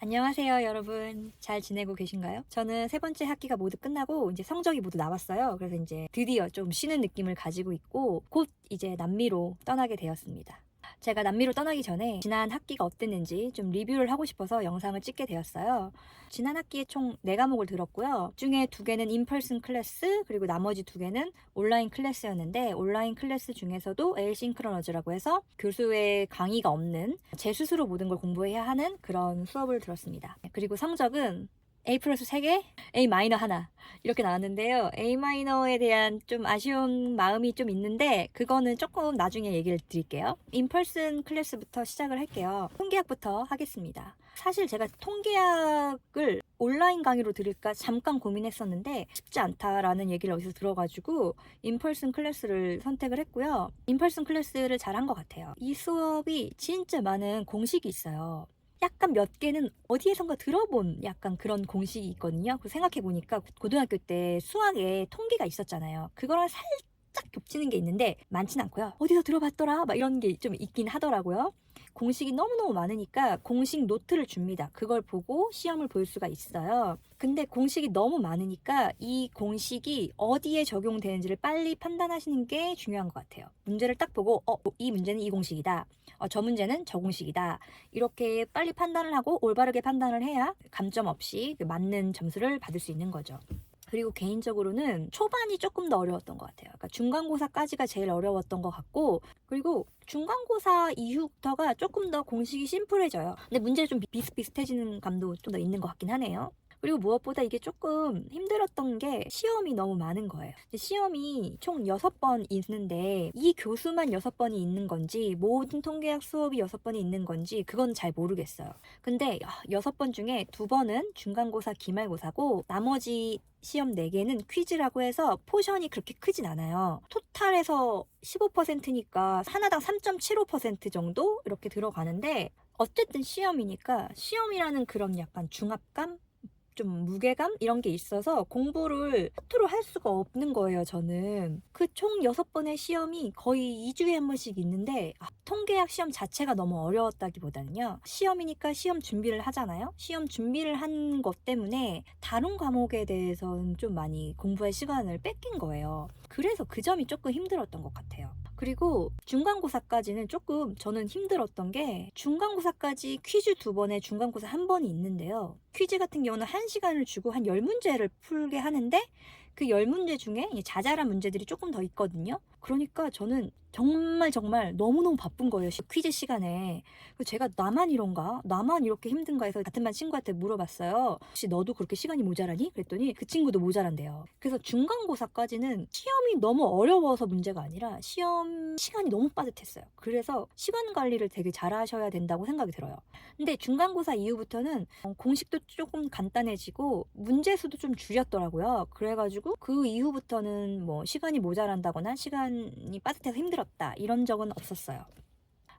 안녕하세요, 여러분. 잘 지내고 계신가요? 저는 세 번째 학기가 모두 끝나고 이제 성적이 모두 나왔어요. 그래서 이제 드디어 좀 쉬는 느낌을 가지고 있고 곧 이제 남미로 떠나게 되었습니다. 제가 남미로 떠나기 전에 지난 학기가 어땠는지 좀 리뷰를 하고 싶어서 영상을 찍게 되었어요. 지난 학기에 총 4과목을 들었고요. 중에 2개는 인펄슨 클래스, 그리고 나머지 2개는 온라인 클래스였는데, 온라인 클래스 중에서도 에이싱크로너즈라고 해서 교수의 강의가 없는 제 스스로 모든 걸 공부해야 하는 그런 수업을 들었습니다. 그리고 성적은 A 플러스 3개, A 마이너 하나 이렇게 나왔는데요. A 마이너에 대한 좀 아쉬운 마음이 좀 있는데 그거는 조금 나중에 얘기를 드릴게요. 인펄슨 클래스부터 시작을 할게요. 통계학부터 하겠습니다. 사실 제가 통계학을 온라인 강의로 들을까 잠깐 고민했었는데 쉽지 않다라는 얘기를 어디서 들어가지고 인펄슨 클래스를 선택을 했고요. 인펄슨 클래스를 잘한 것 같아요. 이 수업이 진짜 많은 공식이 있어요. 약간 몇 개는 어디에선가 들어본 약간 그런 공식이 있거든요. 그 생각해보니까 고등학교 때 수학에 통계가 있었잖아요. 그거랑 살짝 겹치는 게 있는데 많진 않고요. 어디서 들어봤더라? 막 이런 게 좀 있긴 하더라고요. 공식이 너무너무 많으니까 공식 노트를 줍니다. 그걸 보고 시험을 볼 수가 있어요. 근데 공식이 너무 많으니까 이 공식이 어디에 적용되는지를 빨리 판단하시는 게 중요한 것 같아요. 문제를 딱 보고 이 문제는 이 공식이다. 저 문제는 저 공식이다. 이렇게 빨리 판단을 하고 올바르게 판단을 해야 감점 없이 맞는 점수를 받을 수 있는 거죠. 그리고 개인적으로는 초반이 조금 더 어려웠던 것 같아요. 그러니까 중간고사까지가 제일 어려웠던 것 같고, 그리고 중간고사 이후부터가 조금 더 공식이 심플해져요. 근데 문제가 좀 비슷비슷해지는 감도 좀 더 있는 것 같긴 하네요. 그리고 무엇보다 이게 조금 힘들었던 게 시험이 너무 많은 거예요. 시험이 총 6번 있는데 이 교수만 6번이 있는 건지 모든 통계학 수업이 6번이 있는 건지 그건 잘 모르겠어요. 근데 6번 중에 2번은 중간고사 기말고사고 나머지 시험 4개는 퀴즈라고 해서 포션이 그렇게 크진 않아요. 토탈에서 15%니까 하나당 3.75% 정도 이렇게 들어가는데 어쨌든 시험이니까 시험이라는 그런 약간 중압감? 좀 무게감? 이런 게 있어서 공부를 허투루 할 수가 없는 거예요, 저는. 그 총 6번의 시험이 거의 2주에 한 번씩 있는데 통계학 시험 자체가 너무 어려웠다기보다는요. 시험이니까 시험 준비를 하잖아요. 시험 준비를 한 것 때문에 다른 과목에 대해서는 좀 많이 공부할 시간을 뺏긴 거예요. 그래서 그 점이 조금 힘들었던 것 같아요. 그리고 중간고사까지는 조금 저는 힘들었던 게 중간고사까지 퀴즈 2번에 중간고사 1번이 있는데요. 퀴즈 같은 경우는 1시간을 주고 한 10문제를 풀게 하는데 그 10문제 중에 자잘한 문제들이 조금 더 있거든요. 그러니까 저는 정말 너무너무 바쁜 거예요. 퀴즈 시간에. 제가 나만 이런가? 나만 이렇게 힘든가 해서 같은 반 친구한테 물어봤어요. 혹시 너도 그렇게 시간이 모자라니? 그랬더니 그 친구도 모자란대요. 그래서 중간고사까지는 시험이 너무 어려워서 문제가 아니라 시험 시간이 너무 빠듯했어요. 그래서 시간 관리를 되게 잘하셔야 된다고 생각이 들어요. 근데 중간고사 이후부터는 공식도 조금 간단해지고 문제 수도 좀 줄였더라고요. 그래가지고 그 이후부터는 뭐 시간이 모자란다거나 시간이 빠듯해서 힘들었다 이런 적은 없었어요.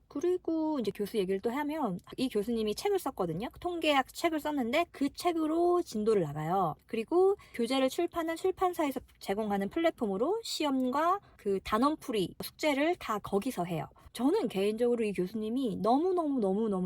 그리고 이제 교수 얘기를 또 하면 이 교수님이 책을 썼거든요. 통계학 책을 썼는데 그 책으로 진도를 나가요. 그리고 교재를 출판한 출판사에서 제공하는 플랫폼으로 시험과 그 단원풀이 숙제를 다 거기서 해요. 저는 개인적으로 이 교수님이 너무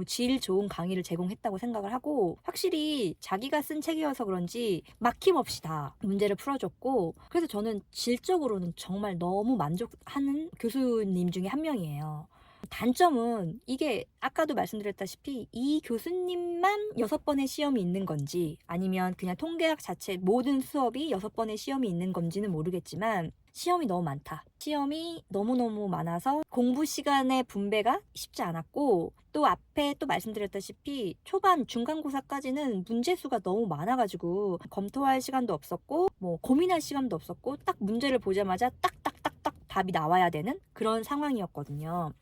질 좋은 강의를 제공했다고 생각을 하고 확실히 자기가 쓴 책이어서 그런지 막힘없이 다 문제를 풀어줬고 그래서 저는 질적으로는 정말 너무 만족하는 교수님 중에 한 명이에요. 단점은 이게 아까도 말씀드렸다시피 이 교수님만 6번의 시험이 있는 건지 아니면 그냥 통계학 자체 모든 수업이 6번의 시험이 있는 건지는 모르겠지만 시험이 너무 많다. 시험이 너무너무 많아서 공부 시간의 분배가 쉽지 않았고 또 앞에 또 말씀드렸다시피 초반 중간고사까지는 문제 수가 너무 많아가지고 검토할 시간도 없었고 뭐 고민할 시간도 없었고 딱 문제를 보자마자 딱딱딱딱 답이 나와야 되는 그런 상황이었거든요.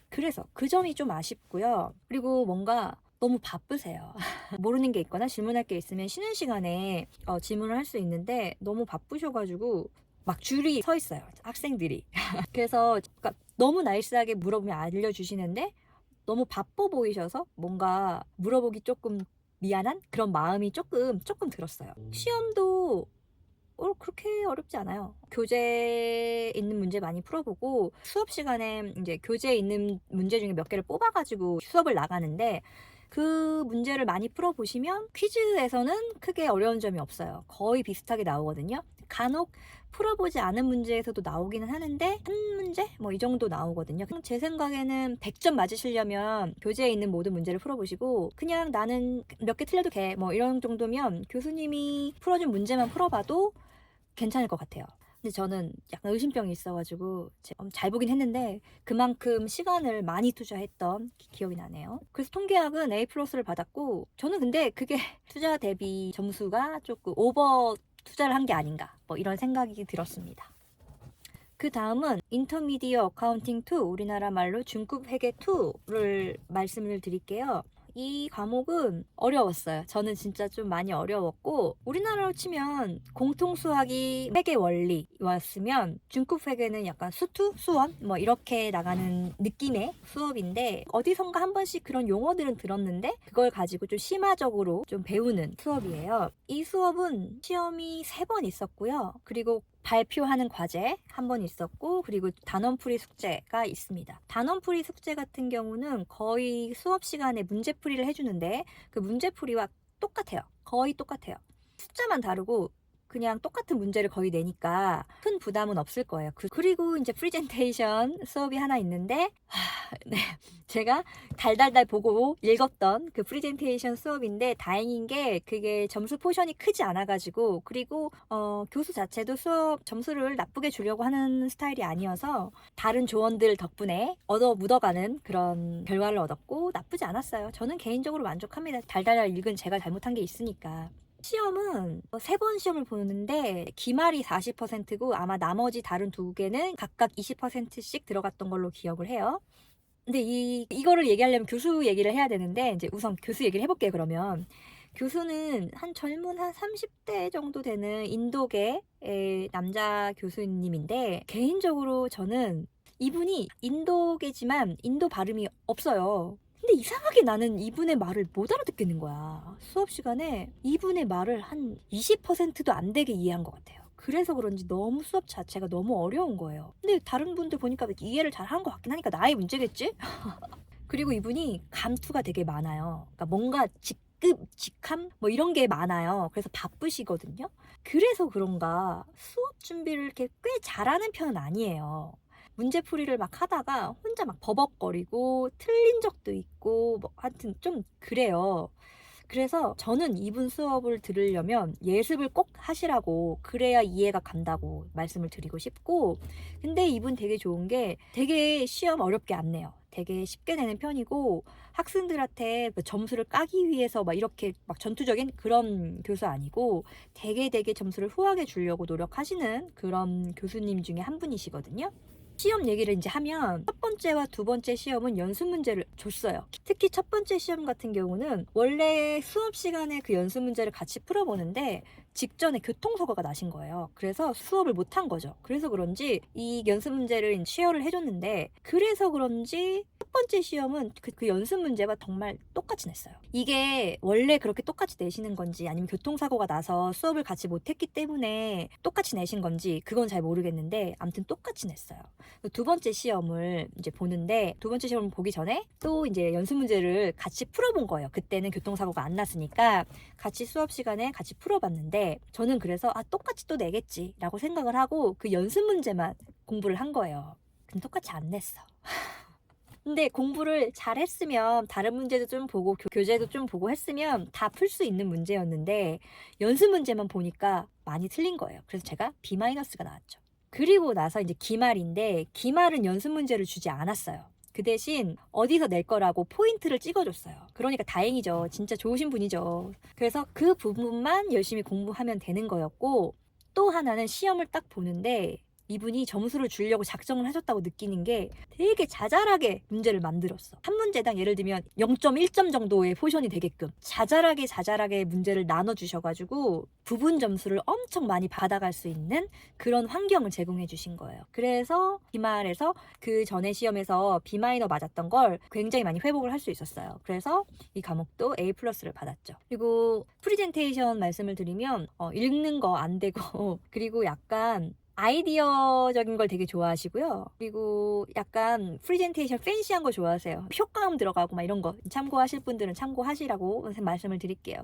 그래서 그 점이 좀 아쉽고요. 그리고 뭔가 너무 바쁘세요. 모르는 게 있거나 질문할 게 있으면 쉬는 시간에 질문을 할 수 있는데 너무 바쁘셔가지고 막 줄이 서 있어요. 학생들이. 그래서 그러니까 너무 나이스하게 물어보면 알려주시는데 너무 바빠 보이셔서 뭔가 물어보기 조금 미안한 그런 마음이 조금 들었어요. 시험도 그렇게 어렵지 않아요. 교재에 있는 문제 많이 풀어보고 수업 시간에 이제 교재에 있는 문제 중에 몇 개를 뽑아가지고 수업을 나가는데 그 문제를 많이 풀어보시면 퀴즈에서는 크게 어려운 점이 없어요. 거의 비슷하게 나오거든요. 간혹 풀어보지 않은 문제에서도 나오기는 하는데 한 문제? 뭐 이 정도 나오거든요. 제 생각에는 100점 맞으시려면 교재에 있는 모든 문제를 풀어보시고 그냥 나는 몇 개 틀려도 돼 뭐 이런 정도면 교수님이 풀어준 문제만 풀어봐도 괜찮을 것 같아요. 근데 저는 약간 의심병이 있어가지고 잘 보긴 했는데 그만큼 시간을 많이 투자했던 기억이 나네요. 그래서 통계학은 A+를 받았고 저는 근데 그게 투자 대비 점수가 조금 오버 투자를 한 게 아닌가 뭐 이런 생각이 들었습니다. 그 다음은 인터미디어 어카운팅 2, 우리나라 말로 중급 회계 2를 말씀을 드릴게요. 이 과목은 어려웠어요. 저는 진짜 좀 많이 어려웠고 우리나라로 치면 공통수학이 회계 원리였으면 중급 회계는 약간 수투, 수원 뭐 이렇게 나가는 느낌의 수업인데 어디선가 한 번씩 그런 용어들은 들었는데 그걸 가지고 좀 심화적으로 좀 배우는 수업이에요. 이 수업은 시험이 3번 있었고요. 그리고 발표하는 과제 한 번 있었고 그리고 단원풀이 숙제가 있습니다. 단원풀이 숙제 같은 경우는 거의 수업 시간에 문제풀이를 해주는데 그 문제풀이와 똑같아요. 거의 똑같아요. 숫자만 다르고 그냥 똑같은 문제를 거의 내니까 큰 부담은 없을 거예요. 그리고 이제 프리젠테이션 수업이 하나 있는데 네, 제가 달달달 보고 읽었던 그 프리젠테이션 수업인데 다행인 게 그게 점수 포션이 크지 않아가지고 그리고 교수 자체도 수업 점수를 나쁘게 주려고 하는 스타일이 아니어서 다른 조언들 덕분에 묻어가는 그런 결과를 얻었고 나쁘지 않았어요. 저는 개인적으로 만족합니다. 달달달 읽은 제가 잘못한 게 있으니까. 시험은 3번 시험을 보는데 기말이 40%고 아마 나머지 다른 2개는 각각 20%씩 들어갔던 걸로 기억을 해요. 근데 이거를 얘기하려면 교수 얘기를 해야 되는데 이제 우선 교수 얘기를 해볼게요. 그러면 교수는 한 젊은 한 30대 정도 되는 인도계의 남자 교수님인데 개인적으로 저는 이분이 인도계지만 인도 발음이 없어요. 근데 이상하게 나는 이분의 말을 못 알아듣겠는 거야. 수업 시간에 이분의 말을 한 20%도 안 되게 이해한 것 같아요. 그래서 그런지 너무 수업 자체가 너무 어려운 거예요. 근데 다른 분들 보니까 이해를 잘 한 것 같긴 하니까 나의 문제겠지? 그리고 이분이 감투가 되게 많아요. 그러니까 뭔가 직함? 뭐 이런 게 많아요. 그래서 바쁘시거든요. 그래서 그런가 수업 준비를 이렇게 꽤 잘하는 편은 아니에요. 문제풀이를 막 하다가 혼자 막 버벅거리고 틀린 적도 있고 뭐 하여튼 좀 그래요. 그래서 저는 이분 수업을 들으려면 예습을 꼭 하시라고 그래야 이해가 간다고 말씀을 드리고 싶고 근데 이분 되게 좋은 게 되게 시험 어렵게 안 내요. 되게 쉽게 내는 편이고 학생들한테 점수를 까기 위해서 막 이렇게 막 전투적인 그런 교수 아니고 되게 점수를 후하게 주려고 노력하시는 그런 교수님 중에 한 분이시거든요. 시험 얘기를 이제 하면 첫 번째와 두 번째 시험은 연습 문제를 줬어요. 특히 첫 번째 시험 같은 경우는 원래 수업 시간에 그 연습 문제를 같이 풀어보는데 직전에 교통사고가 나신 거예요. 그래서 수업을 못한 거죠. 그래서 그런지 이 연습 문제를 시어를 해줬는데 그래서 그런지 첫 번째 시험은 그 연습 문제와 정말 똑같이 냈어요. 이게 원래 그렇게 똑같이 내시는 건지 아니면 교통사고가 나서 수업을 같이 못했기 때문에 똑같이 내신 건지 그건 잘 모르겠는데 아무튼 똑같이 냈어요. 두 번째 시험을 이제 보는데 두 번째 시험을 보기 전에 또 이제 연습 문제를 같이 풀어본 거예요. 그때는 교통사고가 안 났으니까 같이 수업 시간에 같이 풀어봤는데 저는 그래서 똑같이 또 내겠지 라고 생각을 하고 그 연습 문제만 공부를 한 거예요. 근데 똑같이 안 냈어. 근데 공부를 잘했으면 다른 문제도 좀 보고 교재도 좀 보고 했으면 다 풀 수 있는 문제였는데 연습 문제만 보니까 많이 틀린 거예요. 그래서 제가 B-가 나왔죠. 그리고 나서 이제 기말인데 기말은 연습 문제를 주지 않았어요. 그 대신 어디서 낼 거라고 포인트를 찍어줬어요. 그러니까 다행이죠. 진짜 좋으신 분이죠. 그래서 그 부분만 열심히 공부하면 되는 거였고 또 하나는 시험을 딱 보는데 이분이 점수를 주려고 작정을 하셨다고 느끼는 게 되게 자잘하게 문제를 만들었어. 한 문제당 예를 들면 0.1점 정도의 포션이 되게끔 자잘하게 문제를 나눠주셔가지고 부분 점수를 엄청 많이 받아갈 수 있는 그런 환경을 제공해 주신 거예요. 그래서 기말에서 그 전에 시험에서 B- 맞았던 걸 굉장히 많이 회복을 할 수 있었어요. 그래서 이 과목도 A+를 받았죠. 그리고 프리젠테이션 말씀을 드리면 읽는 거 안 되고 그리고 약간 아이디어적인 걸 되게 좋아하시고요. 그리고 약간 프레젠테이션 팬시한 거 좋아하세요. 효과음 들어가고 막 이런 거 참고하실 분들은 참고하시라고 말씀을 드릴게요.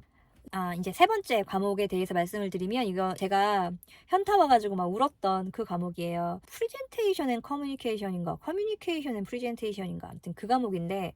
이제 세 번째 과목에 대해서 말씀을 드리면 이거 제가 현타 와가지고 막 울었던 그 과목이에요. 프레젠테이션 앤 커뮤니케이션인가 커뮤니케이션 앤 프레젠테이션인가 아무튼 그 과목인데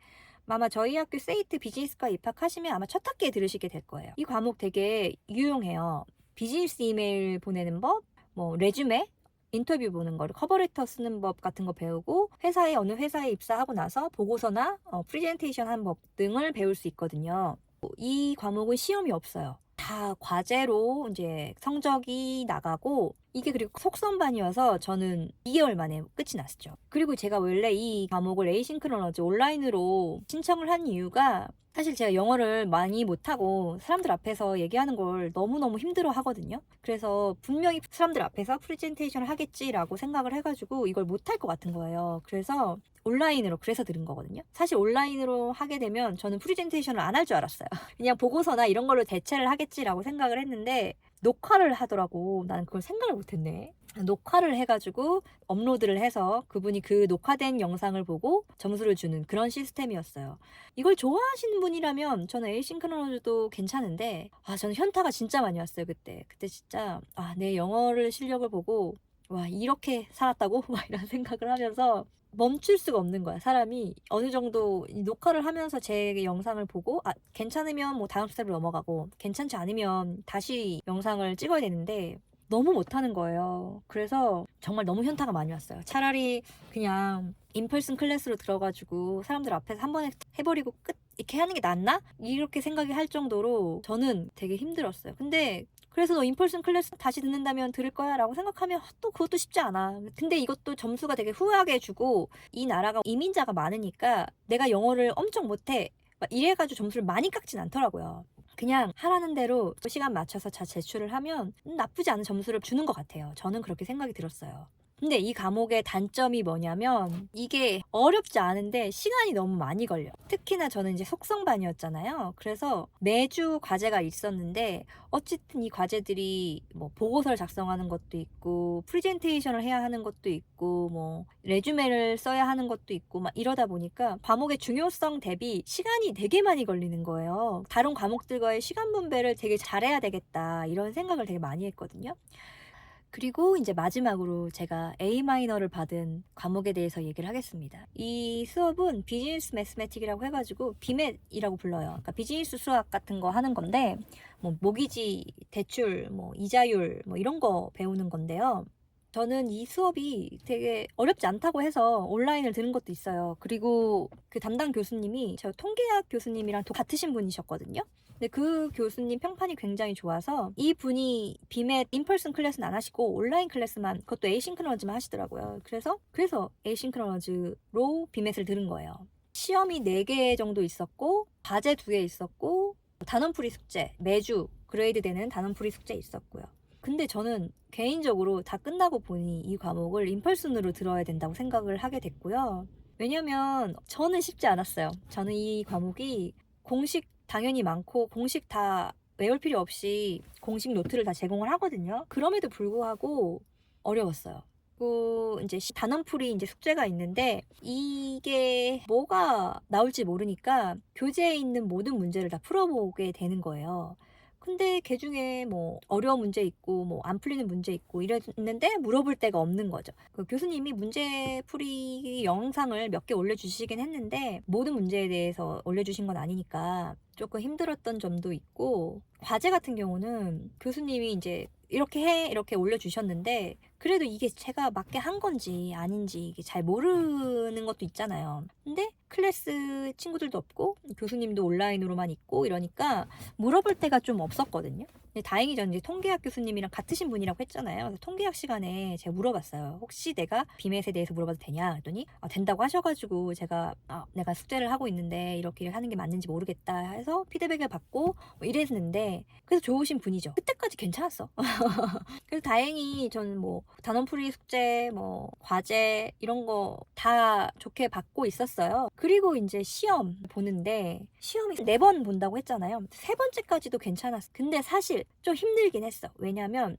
아마 저희 학교 세이트 비즈니스과 입학하시면 아마 첫 학기에 들으시게 될 거예요. 이 과목 되게 유용해요. 비즈니스 이메일 보내는 법, 뭐 레주메, 인터뷰 보는 거, 커버레터 쓰는 법 같은 거 배우고 어느 회사에 입사하고 나서 보고서나 프레젠테이션 하는 법 등을 배울 수 있거든요. 이 과목은 시험이 없어요. 다 과제로 이제 성적이 나가고 이게 그리고 속선반이어서 저는 2개월 만에 끝이 났죠. 그리고 제가 원래 이 과목을 에이싱크로너즈 온라인으로 신청을 한 이유가 사실 제가 영어를 많이 못하고 사람들 앞에서 얘기하는 걸 너무너무 힘들어 하거든요. 그래서 분명히 사람들 앞에서 프레젠테이션을 하겠지라고 생각을 해가지고 이걸 못할 것 같은 거예요. 그래서 온라인으로 그래서 들은 거거든요. 사실 온라인으로 하게 되면 저는 프레젠테이션을 안 할 줄 알았어요. 그냥 보고서나 이런 걸로 대체를 하겠지라고 생각을 했는데 녹화를 하더라고. 나는 그걸 생각을 못했네. 녹화를 해가지고 업로드를 해서 그분이 그 녹화된 영상을 보고 점수를 주는 그런 시스템이었어요. 이걸 좋아하시는 분이라면 저는 에이싱크로너즈도 괜찮은데 저는 현타가 진짜 많이 왔어요. 그때 진짜 내 영어를 실력을 보고 와 이렇게 살았다고? 막 이런 생각을 하면서 멈출 수가 없는 거야. 사람이 어느 정도 녹화를 하면서 제 영상을 보고 괜찮으면 뭐 다음 스텝으로 넘어가고 괜찮지 않으면 다시 영상을 찍어야 되는데 너무 못하는 거예요. 그래서 정말 너무 현타가 많이 왔어요. 차라리 그냥 인펄슨 클래스로 들어가지고 사람들 앞에서 한 번에 해버리고 끝 이렇게 하는 게 낫나? 이렇게 생각이 할 정도로 저는 되게 힘들었어요. 근데 그래서 너 인펄슨 클래스 다시 듣는다면 들을 거야 라고 생각하면 또 그것도 쉽지 않아. 근데 이것도 점수가 되게 후하게 주고 이 나라가 이민자가 많으니까 내가 영어를 엄청 못해 막 이래가지고 점수를 많이 깎진 않더라고요. 그냥 하라는 대로 시간 맞춰서 잘 제출을 하면 나쁘지 않은 점수를 주는 것 같아요. 저는 그렇게 생각이 들었어요. 근데 이 과목의 단점이 뭐냐면 이게 어렵지 않은데 시간이 너무 많이 걸려. 특히나 저는 이제 속성반이었잖아요. 그래서 매주 과제가 있었는데 어쨌든 이 과제들이 뭐 보고서를 작성하는 것도 있고 프레젠테이션을 해야 하는 것도 있고 뭐 레주메를 써야 하는 것도 있고 막 이러다 보니까 과목의 중요성 대비 시간이 되게 많이 걸리는 거예요. 다른 과목들과의 시간 분배를 되게 잘해야 되겠다 이런 생각을 되게 많이 했거든요. 그리고 이제 마지막으로 제가 A-를 받은 과목에 대해서 얘기를 하겠습니다. 이 수업은 비즈니스 매스매틱이라고 해가지고 비맷이라고 불러요. 그러니까 비즈니스 수학 같은 거 하는 건데 뭐 모기지, 대출, 뭐 이자율 뭐 이런 거 배우는 건데요. 저는 이 수업이 되게 어렵지 않다고 해서 온라인을 들은 것도 있어요. 그리고 그 담당 교수님이 저 통계학 교수님이랑 같으신 분이셨거든요. 근데 그 교수님 평판이 굉장히 좋아서 이 분이 비맷 인펄슨 클래스는 안 하시고 온라인 클래스만 그것도 에이싱크로너즈만 하시더라고요. 그래서 에이싱크로너즈로 비맷을 들은 거예요. 시험이 4개 정도 있었고 과제 2개 있었고 단원풀이 숙제 매주 그레이드 되는 단원풀이 숙제 있었고요. 근데 저는 개인적으로 다 끝나고 보니 이 과목을 인펄슨으로 들어야 된다고 생각을 하게 됐고요. 왜냐면 저는 쉽지 않았어요. 저는 이 과목이 공식 당연히 많고 공식 다 외울 필요 없이 공식 노트를 다 제공을 하거든요. 그럼에도 불구하고 어려웠어요. 그리고 이제 단원풀이 이제 숙제가 있는데 이게 뭐가 나올지 모르니까 교재에 있는 모든 문제를 다 풀어보게 되는 거예요. 근데 그 중에 뭐 어려운 문제 있고 뭐 안 풀리는 문제 있고 이랬는데 물어볼 데가 없는 거죠. 그 교수님이 문제 풀이 영상을 몇 개 올려주시긴 했는데 모든 문제에 대해서 올려주신 건 아니니까 조금 힘들었던 점도 있고 과제 같은 경우는 교수님이 이제 이렇게 해 이렇게 올려주셨는데 그래도 이게 제가 맞게 한 건지 아닌지 이게 잘 모르는 것도 있잖아요. 근데 클래스 친구들도 없고 교수님도 온라인으로만 있고 이러니까 물어볼 데가 좀 없었거든요. 근데 다행히 저는 이제 통계학 교수님이랑 같으신 분이라고 했잖아요. 그래서 통계학 시간에 제가 물어봤어요. 혹시 내가 비맷에 대해서 물어봐도 되냐? 했더니 된다고 하셔가지고 제가 내가 숙제를 하고 있는데 이렇게 하는 게 맞는지 모르겠다 해서 피드백을 받고 뭐 이랬는데 그래서 좋으신 분이죠. 그때까지 괜찮았어. 그래서 다행히 저는 뭐 단원풀이 숙제, 뭐 과제 이런 거 다 좋게 받고 있었어요. 그리고 이제 시험 보는데 시험이 4번 본다고 했잖아요. 3번째까지도 괜찮았어. 근데 사실 좀 힘들긴 했어. 왜냐면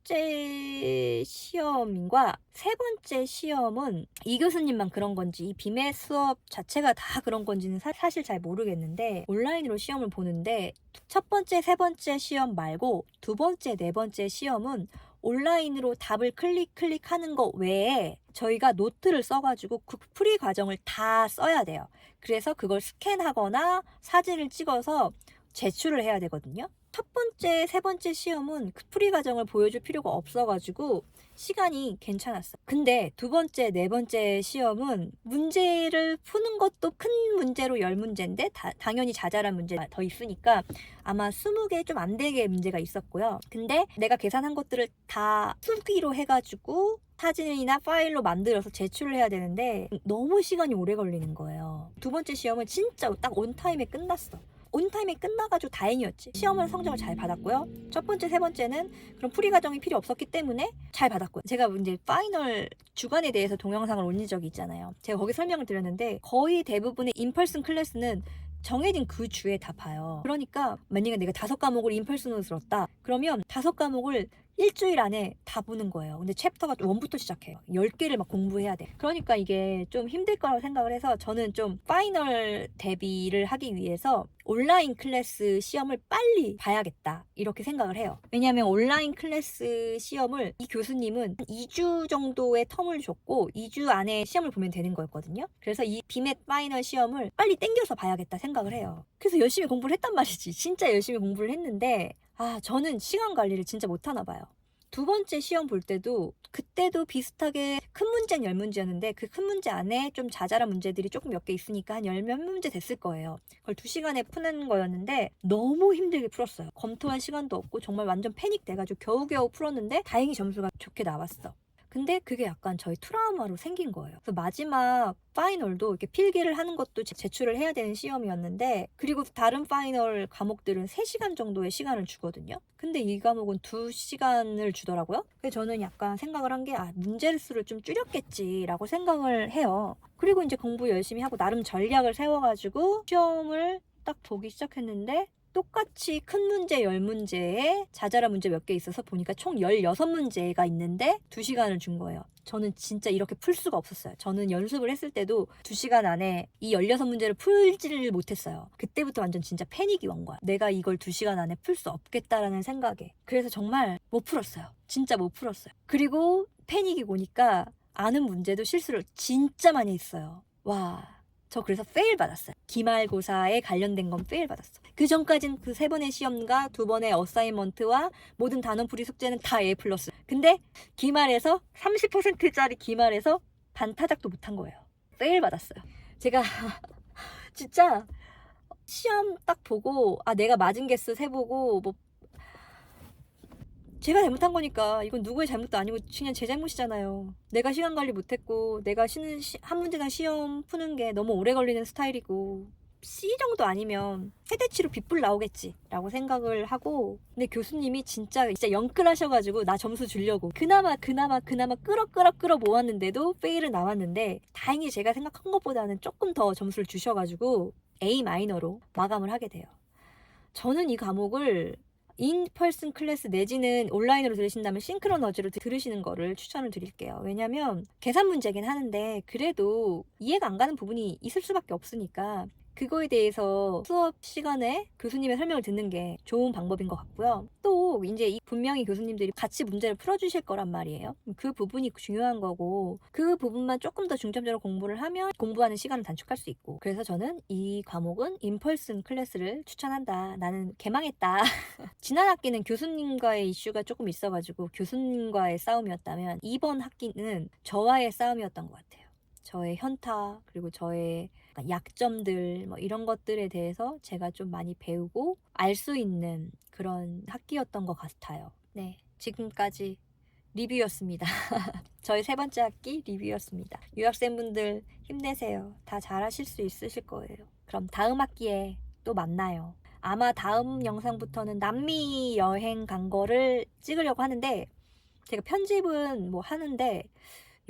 번째 시험과 세 번째 시험은 이 교수님만 그런 건지 이 비매 수업 자체가 다 그런 건지는 사실 잘 모르겠는데 온라인으로 시험을 보는데 첫 번째, 세 번째 시험 말고 두 번째, 네 번째 시험은 온라인으로 답을 클릭하는 거 외에 저희가 노트를 써가지고 그 풀이 과정을 다 써야 돼요. 그래서 그걸 스캔하거나 사진을 찍어서 제출을 해야 되거든요. 첫 번째, 세 번째 시험은 그 풀이 과정을 보여줄 필요가 없어가지고 시간이 괜찮았어. 근데 두 번째, 네 번째 시험은 문제를 푸는 것도 큰 문제로 10문제인데 당연히 자잘한 문제가 더 있으니까 아마 20개 좀 안 되게 문제가 있었고요. 근데 내가 계산한 것들을 다 풀기로 해가지고 사진이나 파일로 만들어서 제출을 해야 되는데 너무 시간이 오래 걸리는 거예요. 두 번째 시험은 진짜 딱 온타임에 끝났어. 온타임에 끝나가지고 다행이었지. 시험은 성적을 잘 받았고요. 첫 번째, 세 번째는 그런 풀이 과정이 필요 없었기 때문에 잘 받았고요. 제가 이제 파이널 주간에 대해서 동영상을 올린 적이 있잖아요. 제가 거기 설명을 드렸는데 거의 대부분의 인펄슨 클래스는 정해진 그 주에 다 봐요. 그러니까 만약에 내가 5과목을 인펄슨으로 들었다. 그러면 5과목을 일주일 안에 다 보는 거예요. 근데 챕터가 1부터 시작해요. 10개를 막 공부해야 돼. 그러니까 이게 좀 힘들 거라고 생각을 해서 저는 좀 파이널 대비를 하기 위해서 온라인 클래스 시험을 빨리 봐야겠다 이렇게 생각을 해요. 왜냐하면 온라인 클래스 시험을 이 교수님은 2주 정도의 텀을 줬고 2주 안에 시험을 보면 되는 거였거든요. 그래서 이 비맷 파이널 시험을 빨리 땡겨서 봐야겠다 생각을 해요. 그래서 열심히 공부를 했단 말이지. 진짜 열심히 공부를 했는데 저는 시간 관리를 진짜 못하나 봐요. 두 번째 시험 볼 때도 그때도 비슷하게 큰 문제는 10문제였는데 그 큰 문제 안에 좀 자잘한 문제들이 조금 몇 개 있으니까 한 10몇 문제 됐을 거예요. 그걸 2시간에 푸는 거였는데 너무 힘들게 풀었어요. 검토할 시간도 없고 정말 완전 패닉 돼가지고 겨우겨우 풀었는데 다행히 점수가 좋게 나왔어. 근데 그게 약간 저희 트라우마로 생긴 거예요. 그래서 마지막 파이널도 이렇게 필기를 하는 것도 제출을 해야 되는 시험이었는데 그리고 다른 파이널 과목들은 3시간 정도의 시간을 주거든요. 근데 이 과목은 2시간을 주더라고요. 그래서 저는 약간 생각을 한 게 문제 수를 좀 줄였겠지라고 생각을 해요. 그리고 이제 공부 열심히 하고 나름 전략을 세워가지고 시험을 딱 보기 시작했는데 똑같이 큰 문제 10문제에 자잘한 문제 몇 개 있어서 보니까 총 16문제가 있는데 2시간을 준 거예요. 저는 진짜 이렇게 풀 수가 없었어요. 저는 연습을 했을 때도 2시간 안에 이 16문제를 풀지를 못했어요. 그때부터 완전 진짜 패닉이 온 거야. 내가 이걸 2시간 안에 풀 수 없겠다라는 생각에. 그래서 정말 못 풀었어요. 진짜 못 풀었어요. 그리고 패닉이 오니까 아는 문제도 실수를 진짜 많이 했어요. 와. 저 그래서 페일 받았어요. 기말고사에 관련된 건 페일 받았어. 그 전까진 그 3번의 시험과 2번의 어사이먼트와 모든 단원풀이 숙제는 다 A+. 근데 기말에서 30%짜리 기말에서 반타작도 못한 거예요. 페일 받았어요. 제가 진짜 시험 딱 보고 내가 맞은 개수 세보고 뭐 제가 잘못한 거니까 이건 누구의 잘못도 아니고 그냥 제 잘못이잖아요. 내가 시간 관리 못했고 내가 한 문제당 시험 푸는 게 너무 오래 걸리는 스타일이고 C 정도 아니면 최대치로 빗불 나오겠지 라고 생각을 하고 근데 교수님이 진짜 영끌하셔가지고 나 점수 주려고 그나마 끌어 모았는데도 페일은 나왔는데 다행히 제가 생각한 것보다는 조금 더 점수를 주셔가지고 A 마이너로 마감을 하게 돼요. 저는 이 과목을 인펄슨 클래스 내지는 온라인으로 들으신다면 싱크로너즈로 들으시는 거를 추천을 드릴게요. 왜냐면 계산 문제긴 하는데 그래도 이해가 안 가는 부분이 있을 수밖에 없으니까 그거에 대해서 수업 시간에 교수님의 설명을 듣는 게 좋은 방법인 것 같고요. 또 이제 분명히 교수님들이 같이 문제를 풀어주실 거란 말이에요. 그 부분이 중요한 거고 그 부분만 조금 더 중점적으로 공부를 하면 공부하는 시간을 단축할 수 있고 그래서 저는 이 과목은 인펄슨 클래스를 추천한다. 나는 개망했다. 지난 학기는 교수님과의 이슈가 조금 있어가지고 교수님과의 싸움이었다면 이번 학기는 저와의 싸움이었던 것 같아요. 저의 현타 그리고 저의 약점들 뭐 이런 것들에 대해서 제가 좀 많이 배우고 알 수 있는 그런 학기였던 것 같아요. 네, 지금까지 리뷰였습니다. 저희 3번째 학기 리뷰였습니다. 유학생분들 힘내세요. 다 잘하실 수 있으실 거예요. 그럼 다음 학기에 또 만나요. 아마 다음 영상부터는 남미 여행 간 거를 찍으려고 하는데 제가 편집은 뭐 하는데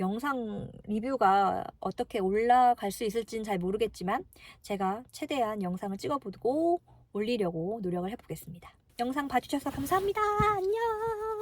영상 리뷰가 어떻게 올라갈 수 있을지는 잘 모르겠지만 제가 최대한 영상을 찍어보고 올리려고 노력을 해보겠습니다. 영상 봐주셔서 감사합니다. 안녕.